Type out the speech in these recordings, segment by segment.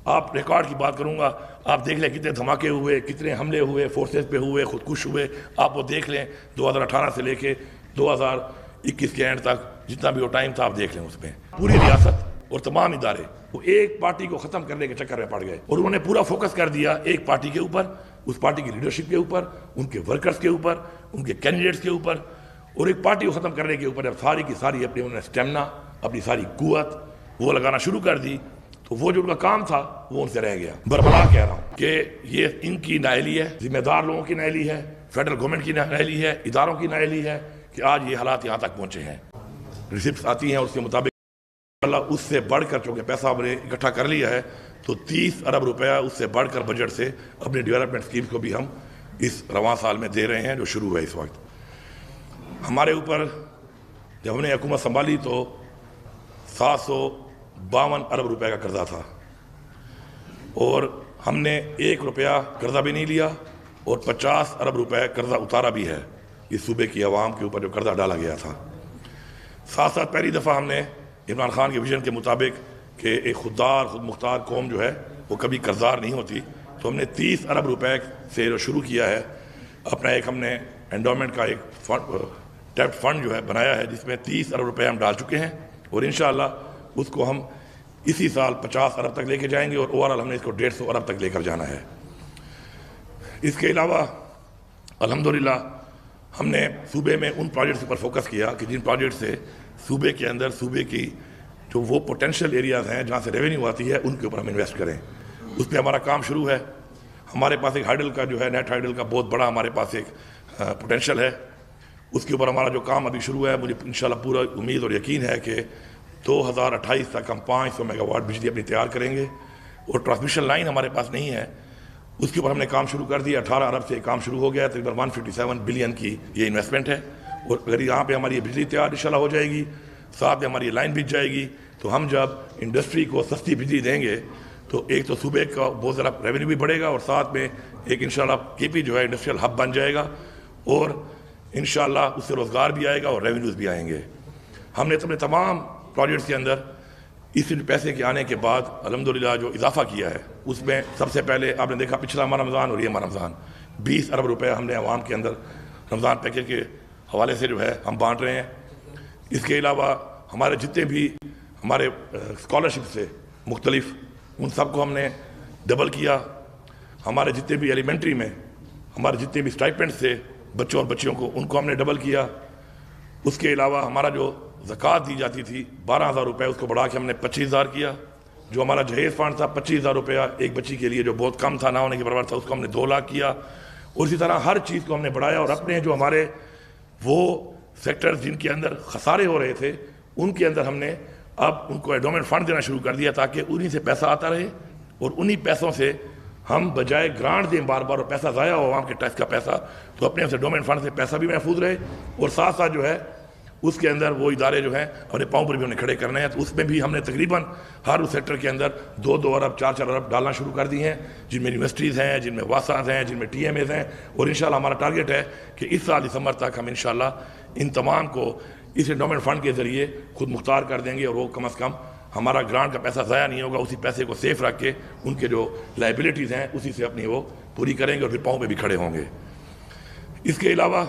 آپ ریکارڈ کی بات کروں گا، آپ دیکھ لیں کتنے دھماکے ہوئے، کتنے حملے ہوئے، فورسز پہ ہوئے، خودکش ہوئے، آپ وہ دیکھ لیں 2018 سے لے کے 2021 کے اینڈ تک جتنا بھی وہ ٹائم تھا آپ دیکھ لیں، اس میں پوری ریاست اور تمام ادارے وہ ایک پارٹی کو ختم کرنے کے چکر میں پڑ گئے، اور انہوں نے پورا فوکس کر دیا ایک پارٹی کے اوپر، اس پارٹی کی لیڈرشپ کے اوپر، ان کے ورکرز کے اوپر، ان کے کینڈیڈیٹس کے اوپر، اور ایک پارٹی کو ختم کرنے کے اوپر جب ساری کی ساری اپنی انہوں نے اسٹیمنا، اپنی ساری قوت وہ لگانا شروع کر دی، تو وہ جو ان کا کام تھا وہ ان سے رہ گیا۔ بربلا کہہ رہا ہوں کہ یہ ان کی نااہلی ہے، ذمہ دار لوگوں کی نااہلی ہے، فیڈرل گورنمنٹ کی نااہلی ہے، اداروں کی نااہلی ہے کہ آج یہ حالات یہاں تک پہنچے ہیں۔ ریسپٹس آتی ہیں اس کے مطابق اللہ اس سے بڑھ کر چونکہ پیسہ ہم نے اکٹھا کر لیا ہے، تو 30 ارب روپیہ اس سے بڑھ کر بجٹ سے اپنی ڈیولپمنٹ اسکیمز کو بھی ہم اس رواں سال میں دے رہے ہیں جو شروع ہے اس وقت۔ ہمارے اوپر جب ہم نے حکومت سنبھالی تو 752 ارب روپے کا قرضہ تھا، اور ہم نے 1 روپیہ قرضہ بھی نہیں لیا اور 50 ارب روپے قرضہ اتارا بھی ہے اس صوبے کی عوام کے اوپر جو قرضہ ڈالا گیا تھا۔ ساتھ ساتھ پہلی دفعہ ہم نے عمران خان کے ویژن کے مطابق کہ ایک خوددار خود مختار قوم جو ہے وہ کبھی قرضدار نہیں ہوتی، تو ہم نے 30 ارب روپے سے جو شروع کیا ہے اپنا ایک ہم نے انڈومنٹ کا ایک ٹیپٹ فنڈ جو ہے بنایا ہے، جس میں 30 ارب روپے ہم ڈال چکے ہیں، اور انشاءاللہ اس کو ہم اسی سال 50 ارب تک لے کے جائیں گے، اور اوورآل ہم نے اس کو 150 ارب تک لے کر جانا ہے۔ اس کے علاوہ الحمدللہ ہم نے صوبے میں ان پروجیکٹس پر فوکس کیا کہ جن پروجیکٹ سے صوبے کے اندر صوبے کی جو وہ پوٹینشیل ایریاز ہیں جہاں سے ریونیو آتی ہے ان کے اوپر ہم انویسٹ کریں۔ اس پہ ہمارا کام شروع ہے۔ ہمارے پاس ایک ہائیڈل کا جو ہے نیٹ ہائیڈل کا بہت بڑا ہمارے پاس ایک پوٹینشیل ہے، اس کے اوپر ہمارا جو کام ابھی شروع ہے، مجھے انشاءاللہ پورا امید اور یقین ہے کہ 2028 تک ہم 500 میگا واٹ بجلی اپنی تیار کریں گے، اور ٹرانسمیشن لائن ہمارے پاس نہیں ہے، اس کے اوپر ہم نے کام شروع کر دیا۔ 18 ارب سے کام شروع ہو گیا، تقریباً 157 بلین کی یہ انویسٹمنٹ ہے، اور اگر یہاں پہ ہماری بجلی تیار انشاءاللہ ہو جائے گی، ساتھ میں ہماری لائن بچ جائے گی، تو ہم جب انڈسٹری کو سستی بجلی دیں گے تو ایک تو صوبے کا بہت زیادہ ریونیو بھی بڑھے گا، اور ساتھ میں ایک انشاءاللہ کے پی جو ہے انڈسٹریل ہب بن جائے گا، اور انشاءاللہ اس سے روزگار بھی آئے گا اور ریونیوز بھی آئیں گے۔ ہم نے اپنے تمام پروجیکٹس کے اندر اس پیسے کے آنے کے بعد الحمدللہ جو اضافہ کیا ہے، اس میں سب سے پہلے آپ نے دیکھا پچھلا ہمارا رمضان اور یہ ہمارا رمضان 20 ارب روپے ہم نے عوام کے اندر رمضان پیکیج کے حوالے سے جو ہے ہم بانٹ رہے ہیں۔ اس کے علاوہ ہمارے جتنے بھی ہمارے اسکالرشپ سے مختلف ان سب کو ہم نے ڈبل کیا۔ ہمارے جتنے بھی ایلیمنٹری میں ہمارے جتنے بھی اسٹائپنڈ سے بچوں اور بچیوں کو ان کو ہم نے ڈبل کیا۔ اس کے علاوہ ہمارا جو زکوٰۃ دی جاتی تھی 12,000 روپے، اس کو بڑھا کے ہم نے 25,000 کیا۔ جو ہمارا جہیز فنڈ تھا 25,000 روپیہ ایک بچی کے لیے جو بہت کم تھا، نہ ہونے کے برابر تھا، اس کو ہم نے 2 لاکھ کیا، اور اسی طرح ہر چیز کو ہم نے بڑھایا، اور اپنے جو ہمارے وہ سیکٹرز جن کے اندر خسارے ہو رہے تھے ان کے اندر ہم نے اب ان کو انڈومنٹ فنڈ دینا شروع کر دیا، تاکہ انہی سے پیسہ آتا رہے، اور انہی پیسوں سے ہم بجائے گرانٹ دیں بار بار اور پیسہ ضائع ہو عوام کے ٹیکس کا پیسہ، تو اپنے انڈومنٹ فنڈ سے پیسہ بھی محفوظ رہے، اور ساتھ ساتھ جو ہے اس کے اندر وہ ادارے جو ہیں اپنے پاؤں پر بھی انہیں کھڑے کرنے ہیں، تو اس میں بھی ہم نے تقریباً ہر اس سیکٹر کے اندر 2 ارب 4 ارب ڈالنا شروع کر دی ہیں، جن میں یونیورسٹیز ہیں، جن میں واسات ہیں، جن میں ٹی ایم ایز ہیں، اور انشاءاللہ ہمارا ٹارگیٹ ہے کہ اس سال دسمبر تک ہم انشاءاللہ ان تمام کو اس انڈومنٹ فنڈ کے ذریعے خود مختار کر دیں گے، اور وہ کم از کم ہمارا گرانٹ کا پیسہ ضائع نہیں ہوگا، اسی پیسے کو سیف رکھ کے ان کے جو لائبلٹیز ہیں اسی سے اپنی وہ پوری کریں گے، اور پھر پاؤں پہ بھی کھڑے ہوں گے۔ اس کے علاوہ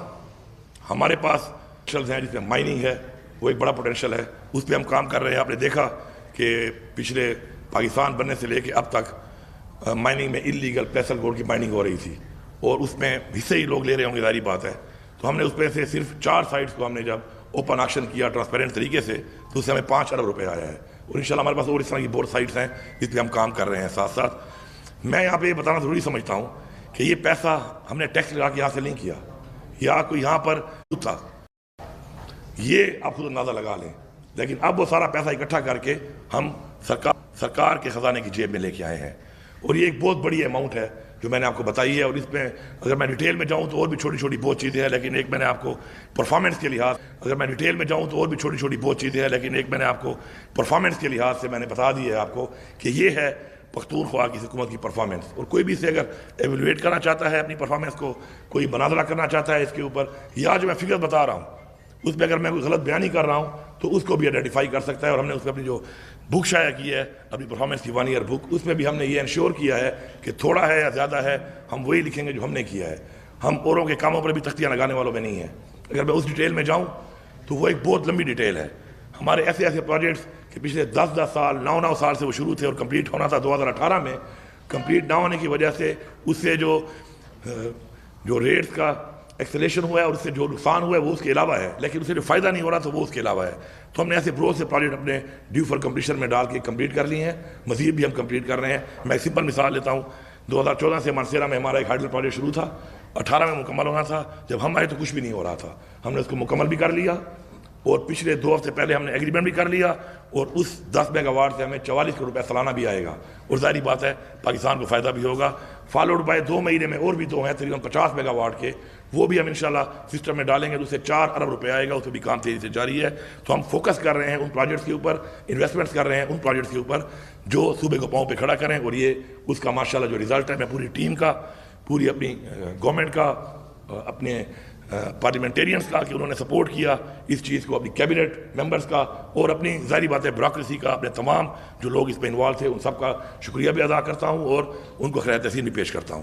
ہمارے پاس پوٹینشیلز ہیں، جس میں مائننگ ہے، وہ ایک بڑا پوٹینشیل ہے، اس پہ ہم کام کر رہے ہیں۔ آپ نے دیکھا کہ پچھلے پاکستان بننے سے لے کے اب تک مائننگ میں انلیگل پیسل گولڈ کی مائننگ ہو رہی تھی، اور اس میں حصے ہی لوگ لے رہے ہوں گے، ظاہری بات ہے، تو ہم نے اس پہ سے صرف 4 سائٹس کو ہم نے جب اوپن آکشن کیا ٹرانسپیرنٹ طریقے سے، تو اس سے ہمیں 5 ارب روپے آیا ہے، اور انشاءاللہ ہمارے پاس اور اس طرح کی بہت سائٹس ہیں جس پہ ہم کام کر رہے ہیں۔ ساتھ ساتھ میں یہاں پہ یہ بتانا ضروری سمجھتا ہوں کہ یہ پیسہ ہم نے ٹیکس لگا کے یہاں سے نہیں کیا، یا کوئی یہاں پر تھا، یہ آپ خود اندازہ لگا لیں، لیکن اب وہ سارا پیسہ اکٹھا کر کے ہم سرکار کے خزانے کی جیب میں لے کے آئے ہیں، اور یہ ایک بہت بڑی اماؤنٹ ہے جو میں نے آپ کو بتائی ہے، اور اس میں اگر میں ڈیٹیل میں جاؤں تو اور بھی چھوٹی چھوٹی بہت چیزیں ہیں، لیکن ایک میں نے آپ کو پرفارمنس کے لحاظ اگر میں ڈیٹیل میں جاؤں تو اور بھی چھوٹی چھوٹی بہت چیزیں ہیں، لیکن ایک میں نے آپ کو پرفارمنس کے لحاظ سے میں نے بتا دی ہے آپ کو کہ یہ ہے پختونخوا کی حکومت کی پرفارمنس، اور کوئی بھی اسے اگر ایویلویٹ کرنا چاہتا ہے اپنی پرفارمنس کو، کوئی مناظرہ کرنا چاہتا ہے اس کے اوپر، یا جو میں فگر بتا رہا ہوں اس میں اگر میں کوئی غلط بیان نہیں کر رہا ہوں تو اس کو بھی آئیڈینٹیفائی کر سکتا ہے، اور ہم نے اس میں اپنی جو بک شائع کی ہے اپنی پرفارمنس کی 1 ایئر بک. اس میں بھی ہم نے یہ انشور کیا ہے کہ تھوڑا ہے یا زیادہ ہے ہم وہی لکھیں گے جو ہم نے کیا ہے. ہم اوروں کے کاموں پر بھی تختیاں لگانے والوں میں نہیں ہیں. اگر میں اس ڈیٹیل میں جاؤں تو وہ ایک بہت لمبی ڈیٹیل ہے. ہمارے ایسے ایسے پروجیکٹس کہ پچھلے 10 سال 9 سال سے وہ شروع تھے اور کمپلیٹ ہونا تھا 2018 میں, کمپلیٹ نہ ہونے کی وجہ سے اس سے جو ریٹس کا ایکسلیشن ہوا ہے اور اس سے جو نقصان ہوا ہے وہ اس کے علاوہ ہے, لیکن اس سے جو فائدہ نہیں ہو رہا تو وہ اس کے علاوہ ہے. تو ہم نے ایسے بہت سے پروجیکٹ اپنے ڈیو فار کمپلیشن میں ڈال کے کمپلیٹ کر لیے ہیں, مزید بھی ہم کمپلیٹ کر رہے ہیں. میں ایک سمپل مثال لیتا ہوں. 2014 سے مانسیرا میں ہمارا ایک ہائیڈرل پروجیکٹ شروع تھا, 18 میں مکمل ہونا تھا. جب ہم آئے تو کچھ بھی نہیں ہو رہا تھا. ہم نے اس کو مکمل بھی کر لیا اور پچھلے 2 ہفتے پہلے ہم نے ایگریمنٹ بھی کر لیا اور اس 10 میگا واٹ سے ہمیں 44 کروڑ روپے سالانہ بھی آئے گا. اور ظاہری بات ہے پاکستان کو فائدہ بھی ہوگا. فالوڈ بائی 2 مہینے میں اور بھی 2 ہیں تقریباً 50 میگا واٹ کے, وہ بھی ہم انشاءاللہ سسٹم میں ڈالیں گے تو اس سے 4 ارب روپے آئے گا. اس پہ بھی کام تیزی سے جاری ہے. تو ہم فوکس کر رہے ہیں ان پروجیکٹس کے اوپر, انویسٹمنٹس کر رہے ہیں ان پروجیکٹس کے اوپر جو صوبے کو پاؤں پہ کھڑا کریں. اور یہ اس کا ماشاءاللہ جو رزلٹ ہے, میں پوری ٹیم کا, پوری اپنی گورنمنٹ کا, اپنے پارلیمنٹیرینس کا کہ انہوں نے سپورٹ کیا اس چیز کو, اپنی کیبنٹ ممبرز کا اور اپنی ظاہری بات ہے بیوروکریسی کا, اپنے تمام جو لوگ اس میں انوالو تھے ان سب کا شکریہ بھی ادا کرتا ہوں اور ان کو خیر تحسین بھی پیش کرتا ہوں.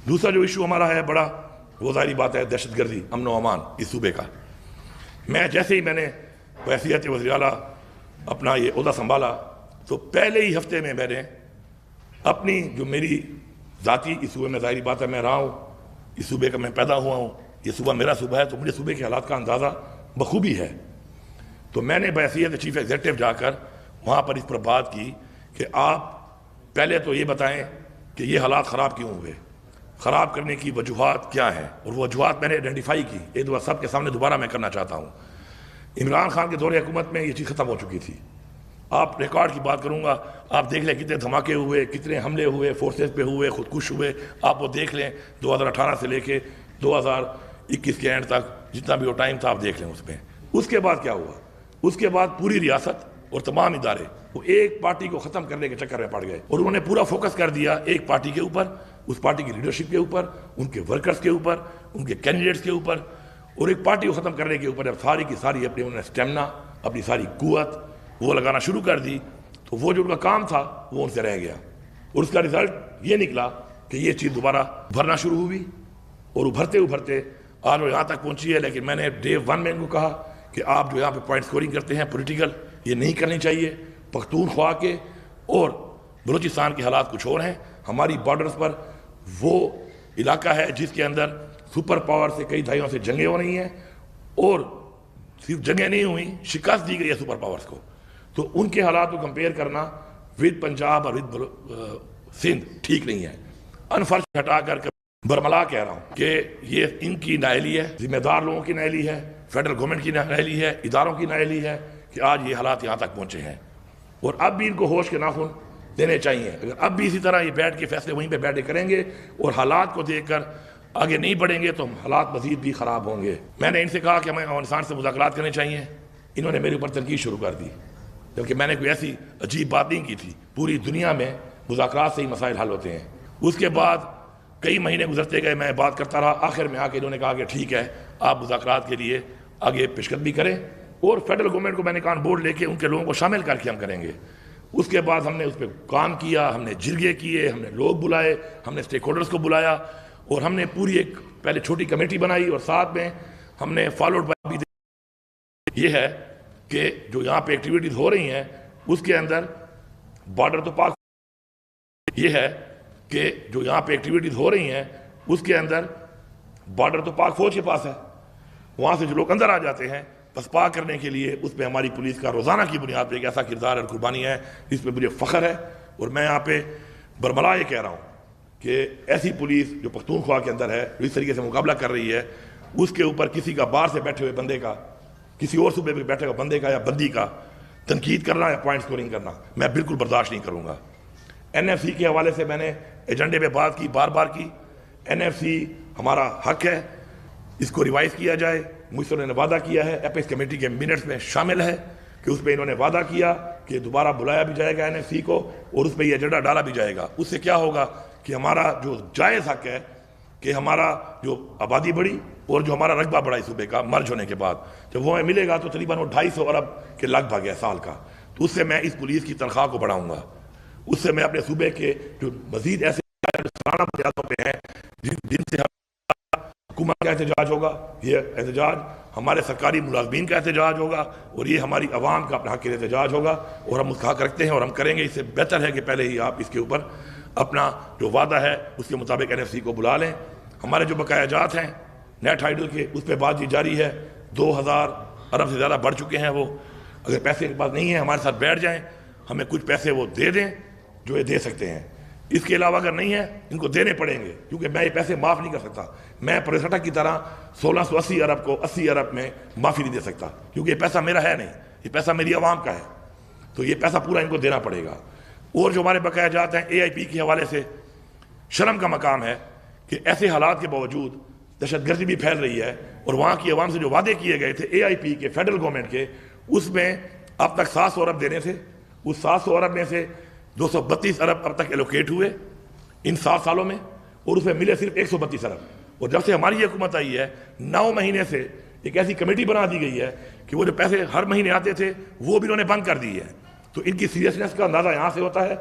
دوسرا جو ایشو ہمارا ہے بڑا, وہ ظاہری بات ہے دہشت گردی, امن و امان اس صوبے کا. جیسے ہی میں نے بحیثیت وزیر اعلیٰ اپنا یہ عہدہ سنبھالا تو پہلے ہی ہفتے میں نے اپنی جو میری ذاتی اس صوبے میں ظاہری بات ہے میں رہا ہوں, اس صوبے کا میں پیدا ہوا ہوں, یہ صوبہ میرا صوبہ ہے تو مجھے صوبے کے حالات کا اندازہ بخوبی ہے. تو میں نے بحیثیت چیف ایگزیکٹو جا کر وہاں پر اس پر بات کی کہ آپ پہلے تو یہ بتائیں کہ یہ حالات خراب کیوں ہوئے, خراب کرنے کی وجوہات کیا ہیں. اور وہ وجوہات میں نے آئیڈینٹیفائی کی, ایک دو سب کے سامنے دوبارہ میں کرنا چاہتا ہوں. عمران خان کے دور حکومت میں یہ چیز ختم ہو چکی تھی. آپ ریکارڈ کی بات کروں گا, آپ دیکھ لیں کتنے دھماکے ہوئے, کتنے حملے ہوئے, فورسز پہ ہوئے, خودکش ہوئے, آپ وہ دیکھ لیں 2018 سے لے کے 2021 کے اینڈ تک جتنا بھی وہ ٹائم تھا آپ دیکھ لیں اس میں. اس کے بعد کیا ہوا, اس کے بعد پوری ریاست اور تمام ادارے وہ ایک پارٹی کو ختم کرنے کے چکر میں پڑ گئے اور انہوں نے پورا فوکس کر دیا ایک پارٹی کے اوپر, اس پارٹی کی لیڈرشپ کے اوپر, ان کے ورکرز کے اوپر, ان کے کینڈیڈیٹس کے اوپر, اور ایک پارٹی کو ختم کرنے کے اوپر جب ساری کی ساری اپنی انہوں نے اسٹیمنا, اپنی ساری قوت وہ لگانا شروع کر دی تو وہ جو ان کا کام تھا وہ ان سے رہ گیا. اور اس کا رزلٹ یہ نکلا کہ یہ چیز دوبارہ ابھرنا شروع ہوئی اور ابھرتے ابھرتے آج وہ یہاں تک پہنچی ہے. لیکن میں نے ڈے 1 میں ان کو کہا کہ آپ جو یہاں پہ پوائنٹ سکورنگ کرتے ہیں پولیٹیکل, یہ نہیں کرنی چاہیے. پختونخوا کے اور بلوچستان کے حالات کچھ اور ہیں. ہماری بارڈرز پر وہ علاقہ ہے جس کے اندر سپر پاور سے کئی دہائیوں سے جنگیں ہو رہی ہیں اور صرف جنگیں نہیں ہوئیں, شکست دی گئی ہے سپر پاورز کو. تو ان کے حالات کو کمپیئر کرنا ود پنجاب اور ود سندھ ٹھیک نہیں ہے. انفرض ہٹا کر برملا کہہ رہا ہوں کہ یہ ان کی نااہلی ہے, ذمہ دار لوگوں کی نااہلی ہے, فیڈرل گورنمنٹ کی نااہلی ہے, اداروں کی نااہلی ہے کہ آج یہ حالات یہاں تک پہنچے ہیں. اور اب بھی ان کو ہوش کے ناخن دینے چاہیے. اگر اب بھی اسی طرح یہ بیٹھ کے فیصلے وہیں پہ بیٹھے کریں گے اور حالات کو دیکھ کر آگے نہیں بڑھیں گے تو حالات مزید بھی خراب ہوں گے. میں نے ان سے کہا کہ ہمیں افغانستان سے مذاکرات کرنے چاہیے. انہوں نے میرے اوپر تنقید شروع کر دی, جبکہ میں نے کوئی ایسی عجیب بات نہیں کی تھی. پوری دنیا میں مذاکرات سے ہی مسائل حل ہوتے ہیں. اس کے بعد کئی مہینے گزرتے گئے, میں بات کرتا رہا. آخر میں آ کے انہوں نے کہا کہ ٹھیک ہے آپ مذاکرات کے لیے آگے پیشقدمی کریں اور فیڈرل گورنمنٹ کو میں نے کان بورڈ لے کے ان کے لوگوں کو شامل کر کے ہم کریں گے. اس کے بعد ہم نے اس پہ کام کیا, ہم نے جرگے کیے, ہم نے لوگ بلائے, ہم نے اسٹیک ہولڈرز کو بلایا اور ہم نے پوری ایک پہلے چھوٹی کمیٹی بنائی اور ساتھ میں ہم نے فالوڈ بائی بھی. یہ ہے کہ جو یہاں پہ ایکٹیویٹیز ہو رہی ہیں اس کے اندر بارڈر تو پاک, یہ ہے کہ جو یہاں پہ ایکٹیویٹیز ہو رہی ہیں اس کے اندر بارڈر تو پاک فوج کے پاس ہے. وہاں سے جو لوگ اندر آ جاتے ہیں بس پاک کرنے کے لیے, اس پہ ہماری پولیس کا روزانہ کی بنیاد پہ ایک ایسا کردار اور قربانی ہے جس پہ مجھے فخر ہے. اور میں یہاں پہ برملا یہ کہہ رہا ہوں کہ ایسی پولیس جو پختونخوا کے اندر ہے, جو اس طریقے سے مقابلہ کر رہی ہے, اس کے اوپر کسی کا باہر سے بیٹھے ہوئے بندے کا, کسی اور صوبے پہ بیٹھے ہوئے بندے کا یا بندی کا تنقید کرنا یا پوائنٹ سکورنگ کرنا میں بالکل برداشت نہیں کروں گا. این ایف سی کے حوالے سے میں نے ایجنڈے پہ بات کی, بار بار کی. این ایف سی ہمارا حق ہے, اس کو ریوائز کیا جائے. مجھ سے انہوں نے وعدہ کیا ہے, اپیکس کمیٹی کے منٹس میں شامل ہے کہ اس پہ انہوں نے وعدہ کیا کہ دوبارہ بلایا بھی جائے گا این ایف سی کو اور اس پہ یہ ایجنڈا ڈالا بھی جائے گا. اس سے کیا ہوگا کہ ہمارا جو جائز حق ہے کہ ہمارا جو آبادی بڑھی اور جو ہمارا رقبہ بڑھا اس صوبے کا مرج ہونے کے بعد, جب وہ ہمیں ملے گا تو تقریباً وہ 250 ارب کے لگ بھگ ہے سال کا. تو اس سے میں اس پولیس کی تنخواہ کو بڑھاؤں گا، اس سے میں اپنے صوبے کے جو مزید ایسے سالانہ بنیادوں پہ ہیں جن سے حکومت کا احتجاج ہوگا، یہ احتجاج ہمارے سرکاری ملازمین کا احتجاج ہوگا، اور یہ ہماری عوام کا اپنا حق کے احتجاج ہوگا، اور ہم اس کا حق رکھتے ہیں اور ہم کریں گے۔ اس سے بہتر ہے کہ پہلے ہی آپ اس کے اوپر اپنا جو وعدہ ہے اس کے مطابق NFC کو بلا لیں۔ ہمارے جو بقایا جات ہیں نیٹ ہائیڈل کے، اس پہ بات چیت جاری ہے، 2000 ارب سے زیادہ بڑھ چکے ہیں وہ۔ اگر پیسے کے پاس نہیں ہیں ہمارے ساتھ بیٹھ جائیں، ہمیں کچھ پیسے وہ دے دیں جو یہ دے سکتے ہیں، اس کے علاوہ اگر نہیں ہے ان کو دینے پڑیں گے، کیونکہ میں یہ پیسے معاف نہیں کر سکتا۔ میں پریسٹا کی طرح 1680 ارب کو 80 ارب میں معافی نہیں دے سکتا، کیونکہ یہ پیسہ میرا ہے نہیں، یہ پیسہ میری عوام کا ہے، تو یہ پیسہ پورا ان کو دینا پڑے گا۔ اور جو ہمارے بقایا جات ہیں AIP کے حوالے سے شرم کا مقام ہے کہ ایسے حالات کے باوجود دہشت گردی بھی پھیل رہی ہے، اور وہاں کی عوام سے جو وعدے کیے گئے تھے AIP کے فیڈرل گورنمنٹ کے، اس میں اب تک 700 ارب دینے تھے، اس 700 ارب میں سے 232 ارب اب تک ایلوکیٹ ہوئے ان 7 سالوں میں، اور اس میں ملے صرف 132 ارب۔ اور جب سے ہماری حکومت آئی ہے 9 مہینے سے ایک ایسی کمیٹی بنا دی گئی ہے کہ وہ جو پیسے ہر مہینے آتے تھے وہ بھی انہوں نے بند کر دی ہے۔ تو ان کی سیریسنس کا اندازہ یہاں سے ہوتا ہے،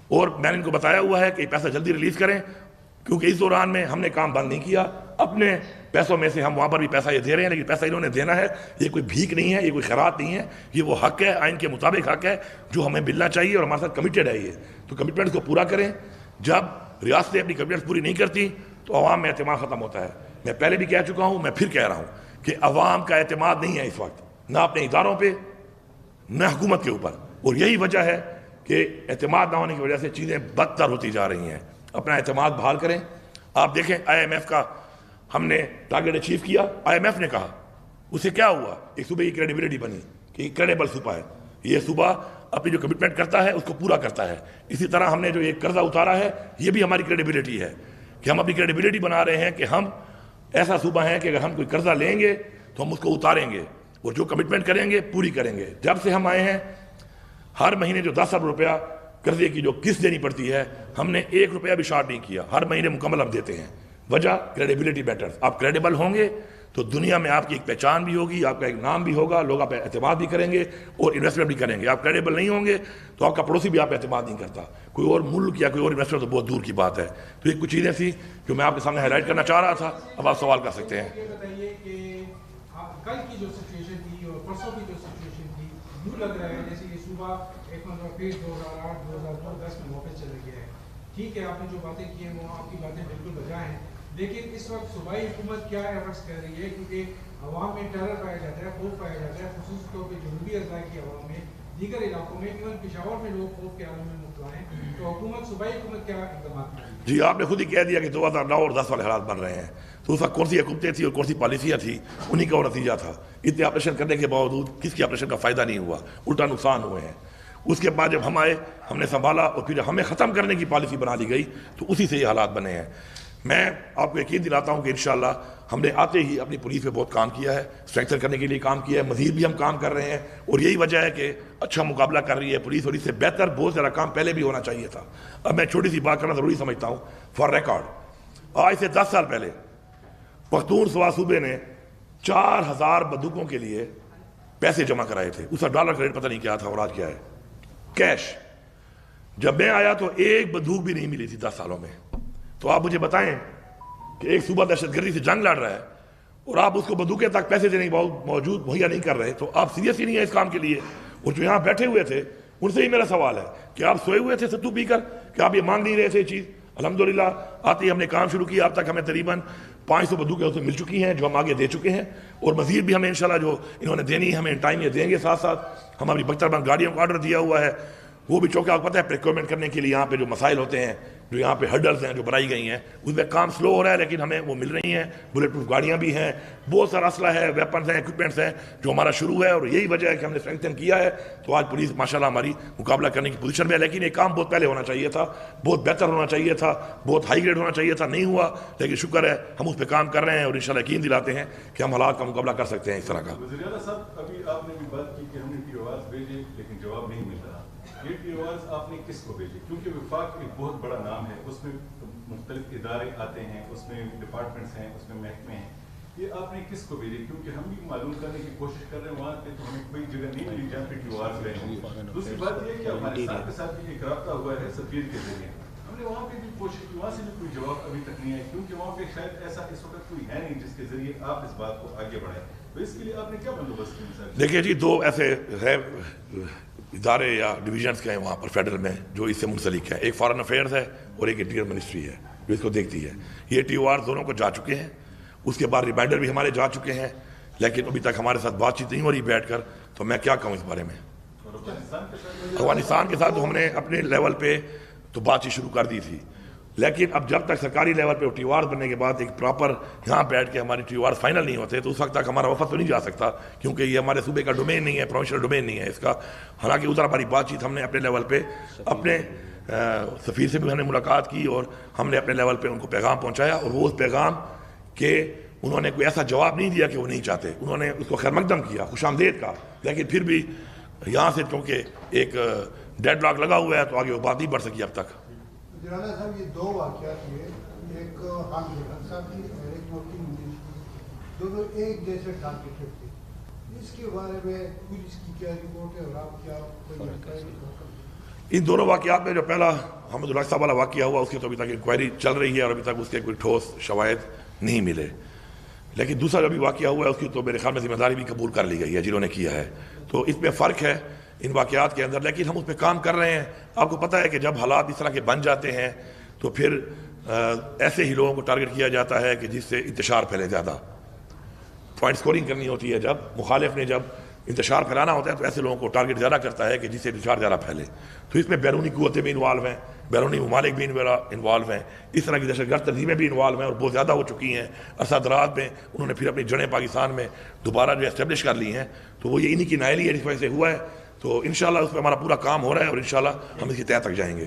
اور میں نے ان کو بتایا ہوا ہے کہ یہ پیسہ جلدی ریلیز کریں، کیونکہ اس دوران میں ہم نے کام بند نہیں کیا، اپنے پیسوں میں سے ہم وہاں پر بھی پیسہ یہ دے رہے ہیں، لیکن پیسہ انہوں نے دینا ہے، یہ کوئی بھیک نہیں ہے، یہ کوئی خیرات نہیں ہے، یہ وہ حق ہے، آئین کے مطابق حق ہے جو ہمیں ملنا چاہیے، اور ہمارے ساتھ کمیٹڈ ہے یہ۔ تو کمٹمنٹس کو پورا کریں، جب ریاستیں اپنی کمٹمنٹس پوری نہیں کرتی تو عوام میں اعتماد ختم ہوتا ہے۔ میں پہلے بھی کہہ چکا ہوں، میں پھر کہہ رہا ہوں کہ عوام کا اعتماد نہیں ہے اس وقت، نہ اپنے اداروں پہ نہ حکومت کے اوپر، اور یہی وجہ ہے کہ اعتماد نہ ہونے کی وجہ سے چیزیں بدتر ہوتی جا رہی ہیں۔ اپنا اعتماد بحال کریں۔ آپ دیکھیں IMF کا ہم نے ٹارگیٹ اچیو کیا، IMF نے کہا، اسے کیا ہوا؟ ایک صوبے کی کریڈیبلٹی بنی کہ یہ کریڈیبل صوبہ ہے، یہ صوبہ اپنی جو کمٹمنٹ کرتا ہے اس کو پورا کرتا ہے۔ اسی طرح ہم نے جو ایک قرضہ اتارا ہے یہ بھی ہماری کریڈیبلٹی ہے کہ ہم اپنی کریڈیبلٹی بنا رہے ہیں کہ ہم ایسا صوبہ ہیں کہ اگر ہم کوئی قرضہ لیں گے تو ہم اس کو اتاریں گے، اور جو کمٹمنٹ کریں گے پوری کریں گے۔ جب سے ہم آئے ہیں ہر مہینے جو 10 ارب روپیہ قرضے کی جو قسط دینی پڑتی ہے ہم نے 1 روپیہ بھی شارٹ نہیں کیا، ہر مہینے مکمل ہم دیتے ہیں۔ وجہ کریڈیبلٹی بیٹر، آپ کریڈیبل ہوں گے تو دنیا میں آپ کی ایک پہچان بھی ہوگی، آپ کا ایک نام بھی ہوگا، لوگ آپ پہ اعتماد بھی کریں گے اور انویسٹمنٹ بھی کریں گے۔ آپ کریڈیبل نہیں ہوں گے تو آپ کا پڑوسی بھی آپ پہ اعتماد نہیں کرتا، کوئی اور ملک یا کوئی اور انویسٹر تو بہت دور کی بات ہے۔ تو یہ کچھ چیزیں تھیں جو میں آپ کے سامنے ہائی لائٹ کرنا چاہ رہا تھا، اب آپ سوال کر سکتے ہیں۔ یہ بتائیے کہ کل کی جو سچویشن تھی اور پرسوں کی جو سچویشن تھی، یوں لگ رہا ہے جیسے یہ صوبہ ایک مرتبہ پھر 2008-2010 میں واپس چلا گیا ہے۔ ٹھیک ہے، آپ نے جو باتیں کی ہیں وہ آپ کی باتیں بالکل بجا ہیں، لیکن اس وقت صوبائی حکومت کیا ایفرٹس کر رہی ہے؟ کیونکہ عوام میں ٹیرر پایا جاتا ہے، خوف پایا جاتا ہے، خصوص طور پہ جنوبی اضلاع کی عوام میں، دیگر علاقوں میں، ایون پشاور میں لوگ خوف کے عالم میں مبتلا ہیں۔ تو حکومت، صوبائی حکومت کیا اقدامات کر رہی ہے؟ جی، آپ نے خود ہی کہہ دیا کہ 2009 اور 10 والے حالات بن رہے ہیں، تو اس وقت کون سی حکومتیں تھیں اور کون سی پالیسیاں تھیں، انہی کا وہ نتیجہ تھا۔ اتنے آپریشن کرنے کے باوجود کس کی آپریشن کا فائدہ نہیں ہوا، الٹا نقصان ہوئے ہیں۔ اس کے بعد جب ہم آئے ہم نے سنبھالا اور پھر ہمیں ختم کرنے کی پالیسی بنا لی گئی، تو اسی سے یہ حالات بنے ہیں۔ میں آپ کو یقین دلاتا ہوں کہ انشاءاللہ ہم نے آتے ہی اپنی پولیس پہ بہت کام کیا ہے، اسٹرکچر کرنے کے لیے کام کیا ہے، مزید بھی ہم کام کر رہے ہیں، اور یہی وجہ ہے کہ اچھا مقابلہ کر رہی ہے پولیس، اور اس سے بہتر بہت سارا کام پہلے بھی ہونا چاہیے تھا۔ اب میں چھوٹی سی بات کرنا ضروری سمجھتا ہوں، فار ریکارڈ آج سے 10 سال پہلے پختونخوا صوبے نے 4000 بندوقوں کے لیے پیسے جمع کرائے تھے، اس کا ڈالر کا ریٹ پتہ نہیں کیا تھا اور آج کیا ہے، کیش۔ جب میں آیا تو ایک بندوق بھی نہیں ملی تھی 10 سالوں میں۔ تو آپ مجھے بتائیں کہ ایک صوبہ دہشت گردی سے جنگ لڑ رہا ہے اور آپ اس کو بندوقیں تک پیسے دینے کی موجود مہیا نہیں کر رہے، تو آپ سیریس ہی نہیں ہے اس کام کے لیے۔ اور جو یہاں بیٹھے ہوئے تھے ان سے ہی میرا سوال ہے کہ آپ سوئے ہوئے تھے ستو پی کر کہ آپ یہ مانگ نہیں رہے تھے یہ چیز؟ الحمدللہ آتے ہی ہم نے کام شروع کیا، اب تک ہمیں تقریباً 500 بندوقیں اسے مل چکی ہیں جو ہم آگے دے چکے ہیں، اور مزید بھی ہمیں انشاءاللہ جو انہوں نے دینی ہے ہمیں ٹائم یہ دیں گے۔ ساتھ ساتھ ہم اپنی بختر بند گاڑیوں کو آرڈر دیا ہوا ہے، وہ بھی چونکہ آپ کو پتہ ہے پریکیورمنٹ کرنے کے لیے یہاں پہ جو مسائل ہوتے ہیں، جو یہاں پہ ہرڈلز ہیں جو بنائی گئی ہیں، اس میں کام سلو ہو رہا ہے، لیکن ہمیں وہ مل رہی ہیں۔ بلٹ پروف گاڑیاں بھی ہیں، بہت سارا اسلحہ ہے، ویپنز ہیں، اکوپمنٹس ہیں جو ہمارا شروع ہے، اور یہی وجہ ہے کہ ہم نے اسٹرینگتھن کیا ہے۔ تو آج پولیس ماشاءاللہ ہماری مقابلہ کرنے کی پوزیشن میں ہے، لیکن یہ کام بہت پہلے ہونا چاہیے تھا، بہت بہتر ہونا چاہیے تھا، بہت ہائی گریڈ ہونا چاہیے تھا، نہیں ہوا، لیکن شکر ہے ہم اس پہ کام کر رہے ہیں اور انشاءاللہ یقین دلاتے ہیں کہ ہم حالات کا مقابلہ کر سکتے ہیں اس طرح کا۔ وزیر اعلیٰ صاحب، ابھی آپ نے بھی بات کی کہ ہم نے PORs بھیجے لیکن جواب نہیں مل رہا۔ یہ PORs آپ نے کس کو بھیجے؟ کیونکہ وفاق ایک بہت بڑا نام ہے، اس میں مختلف ادارے آتے ہیں، اس میں ڈپارٹمنٹس ہیں، اس میں محکمے ہیں، یہ آپ نے کس کو بھیجے؟ کیونکہ ہم بھی معلوم کرنے کی کوشش کر رہے ہیں، وہاں پہ تو ہمیں کوئی جگہ نہیں ملی جہاں پہ ٹیوارز رہے ہیں۔ دوسری بات یہ ہے کہ افغانستان کے ساتھ بھی ایک رابطہ ہوا ہے سفیر کے ذریعے، ہم نے وہاں پہ بھی کوشش کی، وہاں سے بھی کوئی جواب ابھی تک نہیں ہے، کیونکہ وہاں پہ شاید ایسا اس وقت کوئی ہے نہیں جس کے ذریعے آپ اس بات کو آگے بڑھائیں۔ تو اس کے لیے آپ نے کیا بندوبست کیا؟ دیکھیے جی، دو ایسے ہے ادارے یا ڈویژنس کے ہیں وہاں پر فیڈرل میں جو اس سے منسلک ہیں، ایک فارن افیئرز ہے اور ایک انٹیریئر منسٹری ہے جو اس کو دیکھتی ہے۔ یہ ٹیوار دونوں کو جا چکے ہیں، اس کے بعد ریمائنڈر بھی ہمارے جا چکے ہیں، لیکن ابھی تک ہمارے ساتھ بات چیت نہیں ہو رہی بیٹھ کر، تو میں کیا کہوں اس بارے میں۔ افغانستان کے ساتھ تو ہم نے اپنے لیول پہ تو بات چیت شروع کر دی تھی، لیکن اب جب تک سرکاری لیول پہ ٹیوار بننے کے بعد ایک پراپر یہاں بیٹھ کے ہماری ٹیوار فائنل نہیں ہوتے تو اس وقت تک ہمارا وفد تو نہیں جا سکتا، کیونکہ یہ ہمارے صوبے کا ڈومین نہیں ہے، پروونشل ڈومین نہیں ہے اس کا۔ حالانکہ ادھر ہماری بات چیت ہم نے اپنے لیول پہ اپنے سفیر سے بھی ہم نے ملاقات کی اور ہم نے اپنے لیول پہ ان کو پیغام پہنچایا، اور وہ اس پیغام کہ انہوں نے کوئی ایسا جواب نہیں دیا کہ وہ نہیں چاہتے، انہوں نے اس کو خیر مقدم کیا، خوش آمدید کہا، لیکن پھر بھی یہاں سے چونکہ ایک ڈیڈ لاک لگا ہوا ہے تو آگے وہ بات نہیں بڑھ سکی اب تک۔ جنرل صاحب، یہ دو واقعات ہوئے، ایک خان جوہر صاحب کی اور ایک مفتی منیر کی، دونوں ایک جیسے ٹارگیٹڈ تھے، اس کے بارے میں پولیس کی کیا رپورٹ ہے اور آپ کیا کوئی انکوائری؟ ان دونوں واقعات میں جو پہلا حمد اللہ صاحب والا واقعہ ہوا اس کی تو ابھی تک انکوائری چل رہی ہے اور ابھی تک اس کے کوئی ٹھوس شواہد نہیں ملے، لیکن دوسرا جو بھی واقعہ ہوا ہے اس کی تو میرے خیال میں ذمہ داری بھی قبول کر لی گئی ہے جنہوں نے کیا ہے، تو اس میں فرق ہے ان واقعات کے اندر، لیکن ہم اس پہ کام کر رہے ہیں۔ آپ کو پتہ ہے کہ جب حالات اس طرح کے بن جاتے ہیں تو پھر ایسے ہی لوگوں کو ٹارگٹ کیا جاتا ہے کہ جس سے انتشار پھیلے، زیادہ پوائنٹ سکورنگ کرنی ہوتی ہے، جب مخالف نے جب انتشار پھیلانا ہوتا ہے تو ایسے لوگوں کو ٹارگٹ زیادہ کرتا ہے کہ جس سے انتشار زیادہ پھیلے، تو اس میں بیرونی قوتیں بھی انوالو ہیں، بیرونی ممالک بھی انوالو ہیں، اس طرح کی دہشت گرد تنظیمیں بھی انوالو ہیں اور بہت زیادہ ہو چکی ہیں عرصہ دراز میں، انہوں نے پھر اپنی جڑیں پاکستان میں دوبارہ جو اسٹیبلش کر لی ہیں، تو وہ یہ انہی کی نائلی ہے جس وجہ سے ہوا ہے، تو انشاءاللہ اس پہ ہمارا پورا کام ہو رہا ہے اور انشاءاللہ ہم اس کی تہہ تک جائیں گے۔